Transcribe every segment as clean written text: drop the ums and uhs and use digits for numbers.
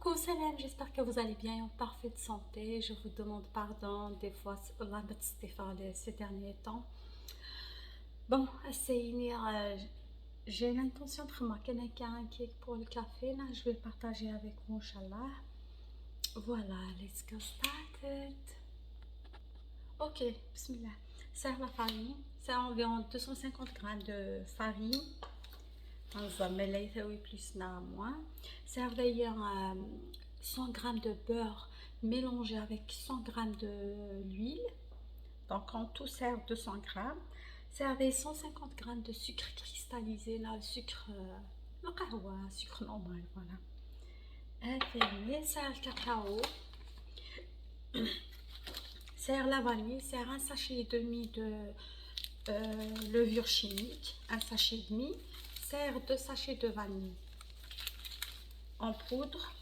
Coucou Salam, j'espère que vous allez bien et en parfaite santé. Je vous demande pardon des fois ces derniers temps. Bon, j'ai l'intention de remarquer un cake pour le café. Là, je vais le partager avec vous, Inch'Allah. Voilà, let's go started. Ok, bismillah. C'est la farine. C'est environ 250 grammes de farine. Plus moins. Servez 100 grammes de beurre mélangé avec 100 grammes d'huile. Donc en tout sert 200 grammes. Servez 150 grammes de sucre cristallisé, là, le sucre, le kahwa, sucre normal, voilà. Sert le cacao. Sert la vanille. Sert un sachet et demi de levure chimique, un sachet et demi. Sert 2 sachets de vanille en poudre.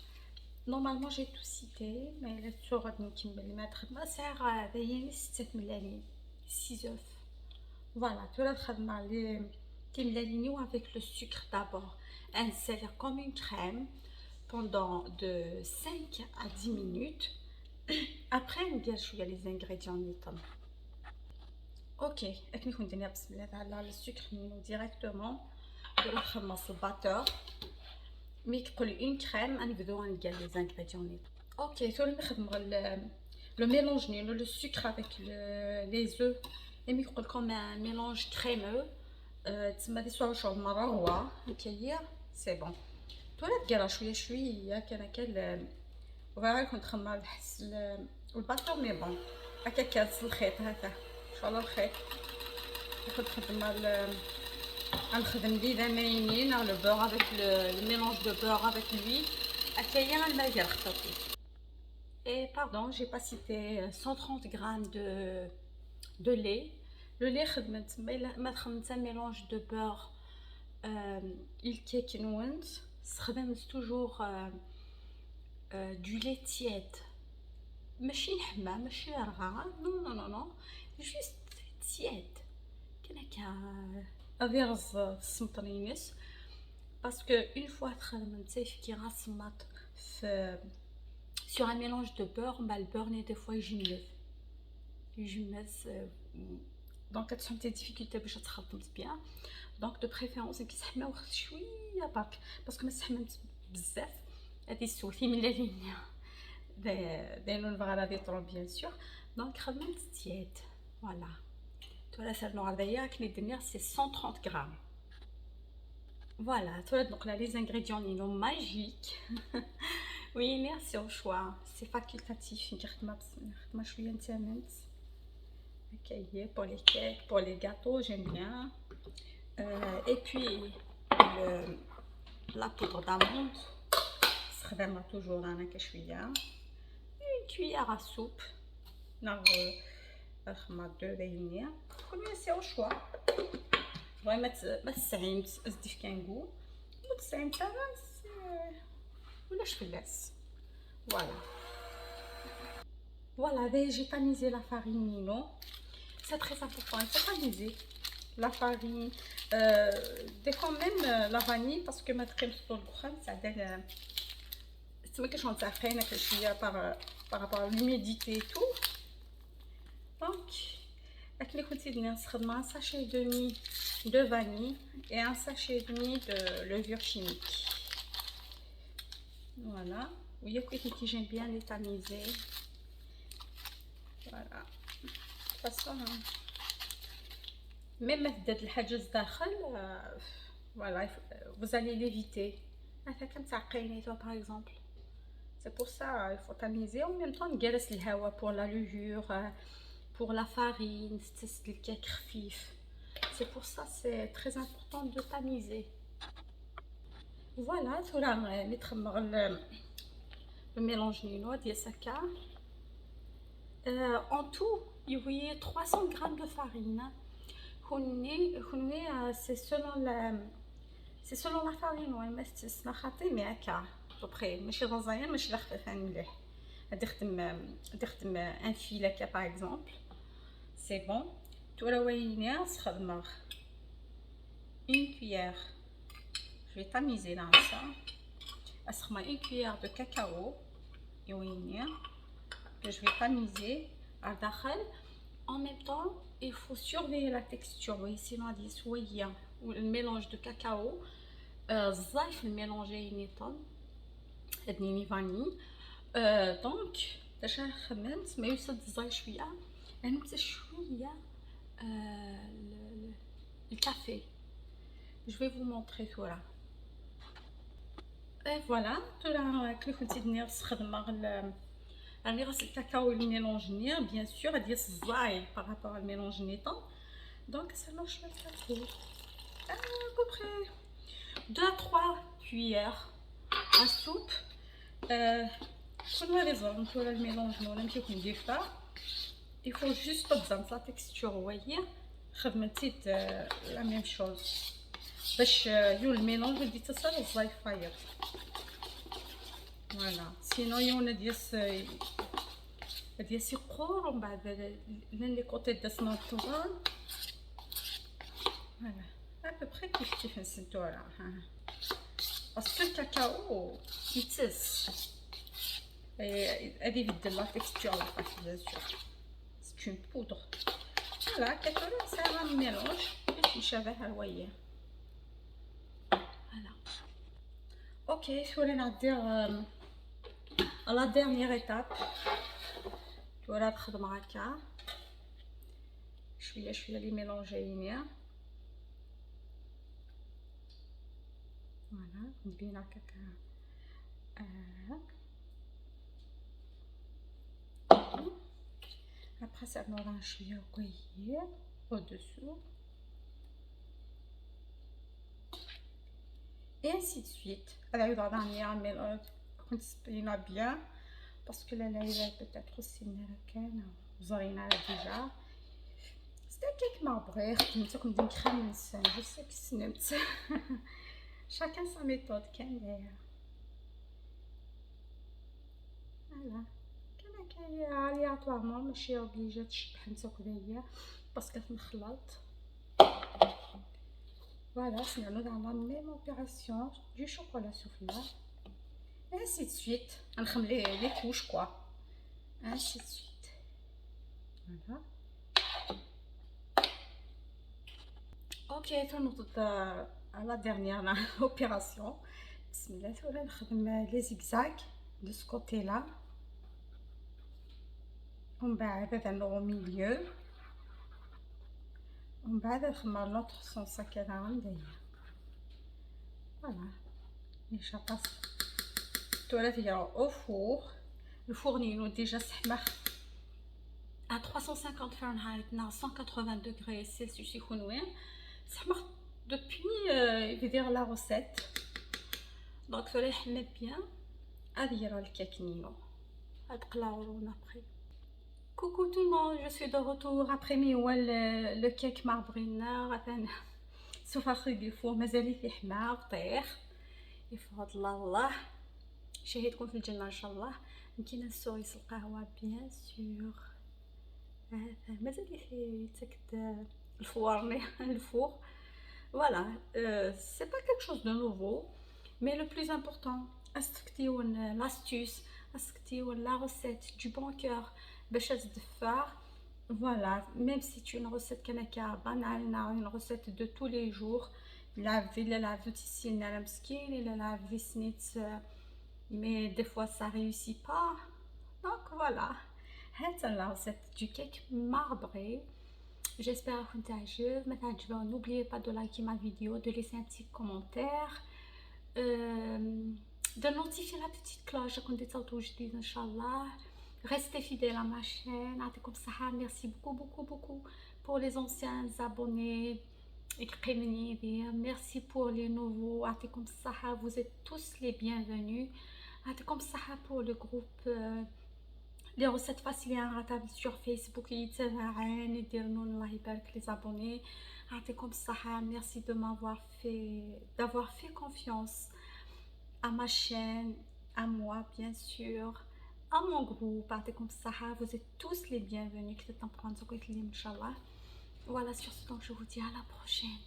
Normalement j'ai tout cité, mais la tour qui me les mettre ma sert à 7 ml 6 œufs. Voilà, tout le travail les avec le sucre d'abord. Un sert comme une crème pendant de 5 à 10 minutes. Après on dit je les ingrédients ok, avec nous le sucre directement de la batteur. Mais pour une crème, on va les ingrédients. Ok, le mélange, le sucre avec les œufs, et comme un mélange crémeux. C'est bon. Tout le on va le batteur, mais bon. Le beurre avec le mélange de beurre avec l'huile. Et pardon, j'ai pas cité 130 grammes de lait. Le lait, un mélange de beurre. Il toujours du lait tiède. ماشي حمام ماشي رغا non juste tiède أغيرز السمطرينس parce que une fois qui rassemate sur un mélange de beurre, le beurre n'est des fois donc tu as des difficultés باش تخلطهم bien. Donc de préférence qui s'حماو شويه برك باسكو ما سحممت بزاف هذه سولتي من اللينيا دايروا الفغاله دي طرو bien sûr. Donc خدمت tiède. Voilà. Tout là ça noir d'ailleurs qui les c'est 130 grammes. Voilà, donc là les ingrédients ils sont magiques. Oui, merci au choix, c'est facultatif. Pour les cakes, pour les gâteaux, j'aime bien. Et puis la poudre d'amande, c'est toujours une cuillère à soupe. C'est au choix. ما تسعين تزدي في كنقول وتسعين تاعس ولاش فلاس. Voilà, j'ai tamisé la farine Nino. C'est très important, il faut tamiser la farine. Des fois même la vanille parce que ma crème sur le crème ça donne c'est moi que je suis en train de par rapport à l'humidité et tout. Donc avec les quantités un sachet et demi de vanille et un sachet et demi de levure chimique. Voilà. Vous voyez que j'aime bien les tamiser. Voilà. De toute façon, même avec le hajj dakhal, voilà, vous allez l'éviter. Comme ça, par exemple. C'est pour ça il faut tamiser. En même temps, نجلس الهواء pour la levure. Pour la farine, c'est pour ça c'est très important de tamiser. Voilà, le mélange nino en tout, il y a 300 grammes de farine. C'est selon la farine, mais à peu près. ماشي رزايا ماشي خفيفه مليح. نخدم un filet par exemple. C'est bon. Tout le monde une cuillère. Je vais tamiser là ça une cuillère de cacao que je vais tamiser à l'intérieur. En même temps, il faut surveiller la texture. Vous voyez, sinon, le mélange de cacao, le mélange est vanille. Donc, باش خممت ما يوصل الزاي شويه نمسح شويه الكافي. Je vais vous montrer tout là. Et voilà, tout là كلي كنتي نستخدم راني غسل الكاكاو الميلونج نير bien sûr ديال الزاي par rapport au mélange نيطون. Donc ça marche pas trop. À peu près 2 à 3 cuillères à soupe. كل ريزون طول الميلونج ولا ماشي كندير فيها. Il faut juste بزاف la texture voyez خدمتي la même chose باش يو الميلونج دي تصل الزاي فاير. فوالا سينو يونا ديال سيقور ومن بعد لي كوتي داس ناتورال. فوالا à peu près كيف نسيتو راه باسكو الكاكاو يتس هذه يبدل لا تيكستور لا بيان سور سي اون بودر. فوالا كتولي ساهله ميلونج باش يشابه الويا. فوالا اوكي شويه نعدي لا ديرنيير ايتاب. ولا نخدم هكا شويه شويه لي ميلونجيين. فوالا نبين هكاك après ça نوران شويه وكوير au-dessous et ainsi de suite. Alors la dernière mais كنت سبينا bien parce que là il peut-être aussi نركان زرينا déjà. C'était un cake marbré comme d'une crème saine. Je sais que c'est chacun sa méthode كان داير. voilà كاين aléatoirement ماشي obligé تشبح نتا كدايا باسكو تنخلط. Voilà, c'est dans la même opération du chocolat soufflé. Et ainsi de suite. On met les couches quoi. Ainsi de suite. Voilà. Ok, à la dernière opération. Bismillah, on met les zigzags de ce côté-là. On va aller au milieu. On va aller dans l'autre sens d'ailleurs. Voilà. Et je passe. Au four. Le four est déjà سحمر à 350 Fahrenheit, 180 degrés Celsius. سحمر depuis je vais dire la recette. Donc cela حمل bien. هذه راه الكيك نينو. غتقلاو après. Coucou tout le monde, je suis de retour après le cake marbrina. سوف اخرج الفور مازال فيه حمار طيح يفضل الله شهيتكم في الجنه ان شاء الله. يمكن السويس القهوه بيان سور مازال فيه تاكد الفوارني الفور. voilà c'est pas quelque chose de nouveau mais le plus important استكتيو l'astuce استكتيو la recette du bon cœur باش تدفع. Voilà, même si c'est une recette kanaka banale, une recette de tous les jours, la vie mais des fois ça réussit pas. Donc voilà, c'est la recette du cake marbré. J'espère que vous avez aimé. N'oubliez pas de liker ma vidéo, de laisser un petit commentaire, de notifier la petite cloche quand vous êtes Inch'Allah. Restez fidèles à ma chaîne. Merci beaucoup pour les anciens abonnés. Merci pour les nouveaux. Vous êtes tous les bienvenus. Pour le groupe les recettes faciles et inratables sur Facebook. Les abonnés. Merci de d'avoir fait confiance à ma chaîne, à moi bien sûr, à mon groupe. Vous êtes tous les bienvenus. Voilà, sur ce, donc je vous dis à la prochaine.